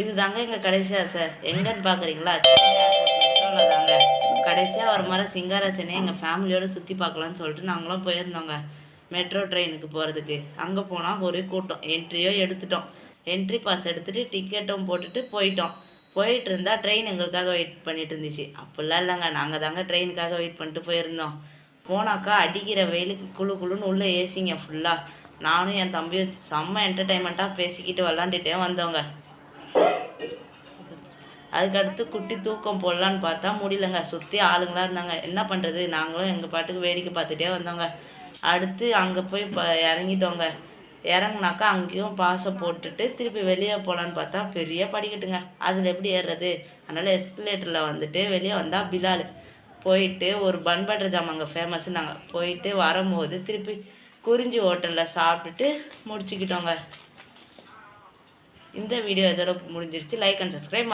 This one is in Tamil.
இது தாங்க எங்கள் கடைசியாக சார் எங்கன்னு பார்க்குறீங்களா, சென்னை ஏர்போர்ட் மெட்ரோவில் தாங்க கடைசியாக ஒரு முறை சிங்காரச்சனை எங்கள் ஃபேமிலியோடு சுற்றி பார்க்கலான்னு சொல்லிட்டு நாங்களும் போயிருந்தோங்க மெட்ரோ ட்ரெயினுக்கு போகிறதுக்கு. அங்கே போனால் ஒரே கூட்டம். என்ட்ரியோ எடுத்துட்டோம், என்ட்ரி பாஸ் எடுத்துகிட்டு டிக்கெட்டும் போட்டுட்டு போயிட்டோம். போயிட்டு இருந்தால் ட்ரெயின் எங்களுக்காக வெயிட் பண்ணிட்டு இருந்துச்சு. அப்படிலாம் இல்லைங்க, நாங்கள் தாங்க ட்ரெயினுக்காக வெயிட் பண்ணிட்டு போயிருந்தோம். போனாக்கா அடிக்கிற வெயிலுக்கு குழு குழுன்னு உள்ளே ஏசிங்க ஃபுல்லாக. நானும் என் தம்பியும் செம்ம என்டர்டைன்மெண்ட்டாக பேசிக்கிட்டு விளாண்டுட்டே வந்தோங்க. அதுக்கடுத்து குட்டி தூக்கம் போடலான்னு பார்த்தா முடியலங்க, சுற்றி ஆளுங்களாக இருந்தாங்க. என்ன பண்ணுறது, நாங்களும் எங்கள் பாட்டுக்கு வேடிக்கை பார்த்துட்டே வந்தோங்க. அடுத்து அங்கே போய் இறங்கிட்டோங்க. இறங்குனாக்கா அங்கேயும் பாஸை போட்டுட்டு திருப்பி வெளியே போகலான்னு பார்த்தா பெரிய படிக்கட்டுங்க, அதில் எப்படி ஏறுறது? அதனால் எஸ்கலேட்டரில் வந்துட்டு வெளியே வந்தால் பிலால் போயிட்டு ஒரு பன் பட்டர் ஜாம் அங்கே ஃபேமஸ்ஸு. நாங்கள் போயிட்டு வரும்போது திருப்பி குறிஞ்சி ஹோட்டலில் சாப்பிட்டுட்டு முடிச்சுக்கிட்டோங்க. இந்த வீடியோ இதோட முடிஞ்சிருச்சு. Like and subscribe.